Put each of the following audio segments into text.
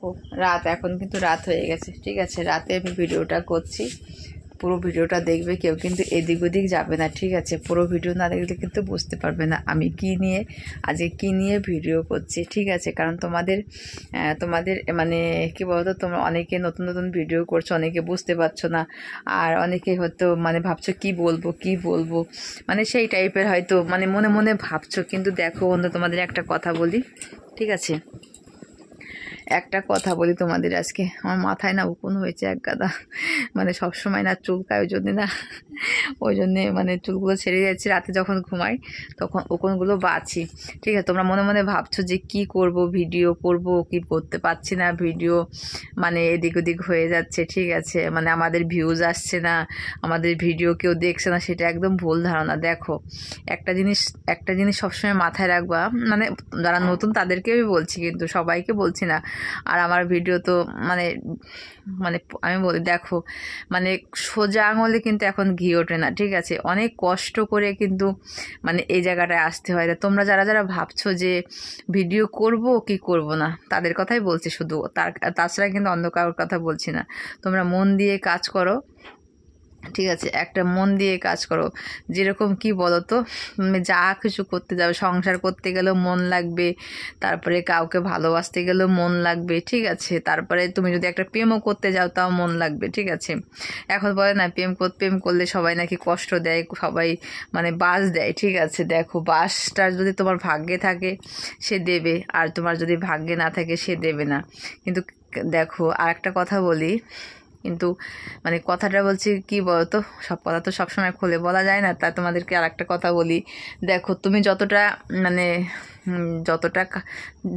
দেখো রাত, এখন কিন্তু রাত হয়ে গেছে, ঠিক আছে। রাতে আমি ভিডিওটা করছি, পুরো ভিডিওটা দেখবে, কেউ কিন্তু এদিক ওদিক যাবে না, ঠিক আছে। পুরো ভিডিও না দেখলে কিন্তু বুঝতে পারবে না আমি আজকে কী নিয়ে ভিডিও করছি, ঠিক আছে। কারণ তোমাদের মানে কী বলতো, তোমরা অনেকে নতুন নতুন ভিডিও করছো, অনেকে বুঝতে পারছো না, আর অনেকে হয়তো মানে ভাবছো কি বলবো মানে সেই টাইপের হয়তো মানে মনে মনে ভাবছো। কিন্তু দেখো বন্ধু, তোমাদের একটা কথা বলি, ঠিক আছে, একটা কথা বলি তোমাদের। আজকে আমার মাথায় না উকুন হয়েছে এক গাদা, মানে সবসময় না চুলকায়, ওই জন্যে মানে চুলগুলো ছেড়ে যাচ্ছে। রাতে যখন ঘুমাই তখন উকুনগুলো বাছি, ঠিক আছে। তোমরা মনে মনে ভাবছো যে কি করব, ভিডিও করব কি করতে পারছি না, ভিডিও মানে এদিক ওদিক হয়ে যাচ্ছে, ঠিক আছে। মানে আমাদের ভিউজ আসছে না, আমাদের ভিডিও কেউ দেখছে না, সেটা একদম ভুল ধারণা। দেখো একটা জিনিস সবসময় মাথায় রাখবা, মানে যারা নতুন তাদেরকেও বলছি, কিন্তু সবাইকে বলছি না। আর আমার ভিডিও তো মানে মানে আমি বলি, দেখো মানে সোজা আঙুলে কিন্তু এখন ঘি ওঠে না, ঠিক আছে। অনেক কষ্ট করে কিন্তু মানে এই জায়গাটায় আসতে হয়। তোমরা যারা ভাবছো যে ভিডিও করব কি করব না, তাদের কথাই বলছি শুধু, তাছাড়া কিন্তু অন্য কারোর কথা বলছি না। তোমরা মন দিয়ে কাজ করো, ঠিক আছে। একটা মন দিয়ে কাজ করো, যেরকম কি বলো তো, যা কিছু করতে যাবে, সংসার করতে গেলেও মন লাগবে, তারপরে কাউকে ভালোবাসতে গেলেও মন লাগবে, ঠিক আছে। তারপরে তুমি যদি একটা প্রেমও করতে যাও তাও মন লাগবে, ঠিক আছে। এখন বলে না প্রেম করলে সবাই নাকি কষ্ট দেয়, সবাই মানে বাস দেয়, ঠিক আছে। দেখো বাসটা যদি তোমার ভাগ্যে থাকে সে দেবে, আর তোমার যদি ভাগ্যে না থাকে সে দেবে না। কিন্তু দেখো আর একটা কথা বলি, কিন্তু মানে কথাটা বলছি কি বলতো, সব কথা তো সবসময় খুলে বলা যায় না। তা তোমাদেরকে আর একটা কথা বলি, দেখো তুমি যতটা মানে যতটা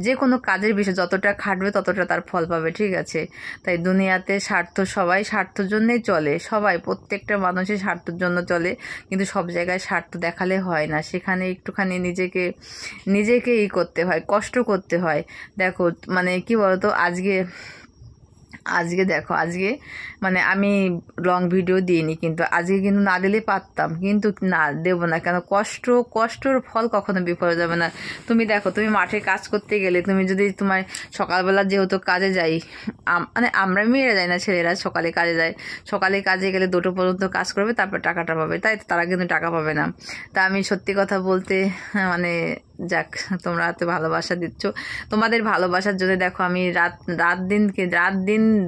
যে কোনো কাজের বিষয়ে যতটা খাটবে ততটা তার ফল পাবে, ঠিক আছে। তাই দুনিয়াতে সবাই স্বার্থের জন্যই চলে, সবাই প্রত্যেকটা মানুষই স্বার্থের জন্য চলে, কিন্তু সব জায়গায় স্বার্থ দেখালে হয় না, সেখানে একটুখানি নিজেকে করতে হয়, কষ্ট করতে হয়। দেখো মানে কি বলতো, আজকে দেখো মানে আমি লং ভিডিও দিইনি, কিন্তু আজকে কিন্তু না দিলে পারতাম, কিন্তু না দেবো না কেন, কষ্টর ফল কখনো বিফলে যাবে না। তুমি দেখো, তুমি মাঠে কাজ করতে গেলে, তুমি যদি তোমার সকালবেলা যেহেতু কাজে যাই, মানে আমরা মেয়েরা যাই না, ছেলেরা সকালে কাজে গেলে 2টো পর্যন্ত কাজ করবে, তারপর টাকাটা পাবে, তাই তারা কিন্তু টাকা পাবে না। তা আমি সত্যি কথা বলতে মানে যাক, তোমরা এত ভালোবাসা দিচ্ছ, তোমাদের ভালোবাসার জন্য দেখো আমি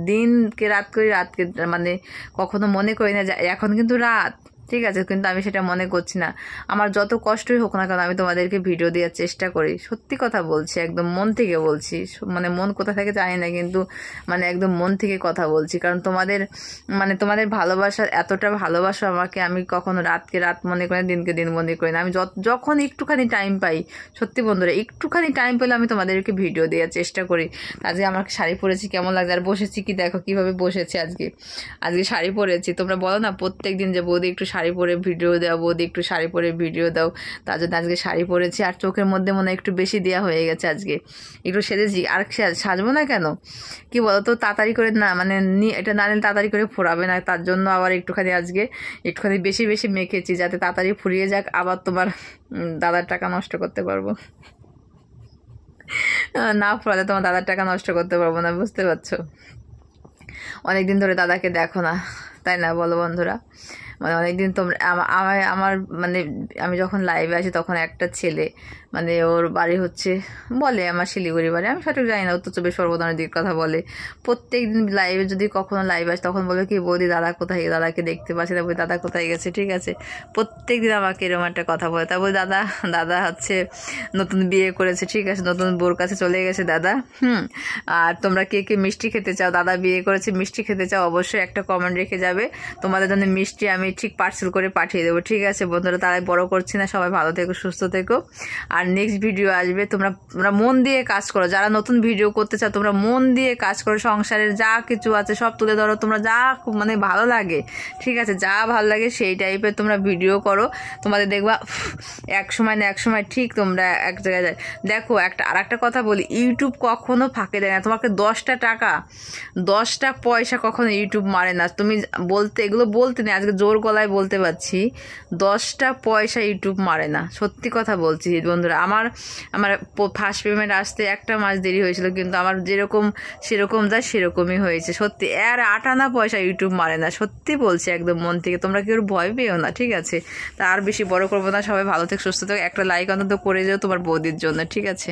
দিনকে রাত করি, রাতকে মানে কখনো মনে করি না যে এখন কিন্তু রাত, ঠিক আছে। কিন্তু আমি সেটা মনে করছি না, আমার যত কষ্টই হোক না কেন আমি তোমাদেরকে ভিডিও দেওয়ার চেষ্টা করি, সত্যি কথা বলছি, একদম মন থেকে বলছি, মানে মন কোথা থেকে জানি না, কিন্তু মানে একদম মন থেকে কথা বলছি। কারণ তোমাদের ভালোবাসার এতটা ভালোবাসা আমাকে, আমি কখনো রাতকে রাত মনে করি না, দিনকে দিন মনে করি না। আমি যখন একটুখানি টাইম পাই, সত্যি বন্ধুরা একটুখানি টাইম পেলে আমি তোমাদেরকে ভিডিও দেওয়ার চেষ্টা করি। আজকে আমার শাড়ি পরেছি, কেমন লাগছে, আর বসেছি কি দেখো কিভাবে বসেছি, আজকে শাড়ি পরেছি। তোমরা বলো না প্রত্যেক দিন যে বৌদি একটু শাড়ি পরে ভিডিও দাও, বৌদি একটু শাড়ি পরে ভিডিও দাও, তার জন্য আজকে শাড়ি পরেছি। আর চোখের মধ্যে মনে একটু বেশি দেওয়া হয়ে গেছে, আজকে একটু সেজেছি। আর সাজবো না কেন, কি বলতো, তাড়াতাড়ি করে না মানে এটা না নিলে তাড়াতাড়ি করে ফোরাবে না, তার জন্য আবার একটুখানি বেশি মেখেছি, যাতে তাড়াতাড়ি ফুরিয়ে যাক, আবার তোমার দাদার টাকা নষ্ট করতে পারবো না, ফোরালে তোমার দাদার টাকা নষ্ট করতে পারবো না, বুঝতে পারছো। অনেকদিন ধরে দাদাকে দেখো না, তাই না বলো বন্ধুরা। মানে অনেকদিন তোমরা আমার মানে আমি যখন লাইভে আসি তখন একটা ছেলে, মানে ওর বাড়ি হচ্ছে বলে আমার শিলিগুড়ি বাড়ি, আমি সঠিক জানি না, উত্তর 24 দিকের কথা বলে। প্রত্যেক দিন লাইভে যদি কখনো লাইভ আসে তখন বলে কি বৌদি দাদা কোথায়, দাদাকে দেখতে পাচ্ছি না, বলি দাদা কোথায় গেছে, ঠিক আছে। প্রত্যেক দিন আমাকে এরকম একটা কথা বলে, তা বলি দাদা হচ্ছে নতুন বিয়ে করেছে, ঠিক আছে, নতুন বোর কাছে চলে গেছে দাদা। আর তোমরা কে কে মিষ্টি খেতে চাও, দাদা বিয়ে করেছে, মিষ্টি খেতে চাও, অবশ্যই একটা কমেন্ট রেখে যাবে, তোমাদের জন্য মিষ্টি আমি ঠিক পার্সেল করে পাঠিয়ে দেবো, ঠিক আছে বন্ধুরা। তারাই বড় করছি না, সবাই ভালো থেকো, সুস্থ থেকো। আর নেক্সট ভিডিও আসবে, তোমরা মন দিয়ে কাজ করো, যারা নতুন ভিডিও করতে চাও তোমরা মন দিয়ে কাজ করো, সংসারের যা কিছু আছে সব তুলে ধরো, তোমরা যা মানে ভালো লাগে, ঠিক আছে, যা ভালো লাগে সেই টাইপের তোমরা ভিডিও করো, তোমাদের দেখবা এক সময় না এক সময় ঠিক তোমরা এক জায়গায় যায়। দেখো আর একটা কথা বলি, ইউটিউব কখনো ফাঁকে দেয় না তোমাকে, 10টা টাকা 10টা পয়সা কখনো ইউটিউব মারে না। তুমি এগুলো বলতে নেই, আজকে জোর গলায় বলতে পারছি 10টা পয়সা ইউটিউব মারে না, সত্যি কথা বলছি বন্ধুরা। আমার ফার্স্ট পেমেন্ট আসতে 1 মাস দেরি হয়েছিল, কিন্তু আমার যেরকম সেরকম যায় সেরকমই হয়েছে সত্যি। আর 8 আনা পয়সা ইউটিউব মারে না, সত্যি বলছি একদম মন থেকে। তোমরা কেউ ভয় পেও না, ঠিক আছে? তা আর বেশি বড় করবো না, সবাই ভালো থেকে সুস্থ থেকে একটা লাইক অন্তত করে যাও তোমার বৌদির জন্য, ঠিক আছে?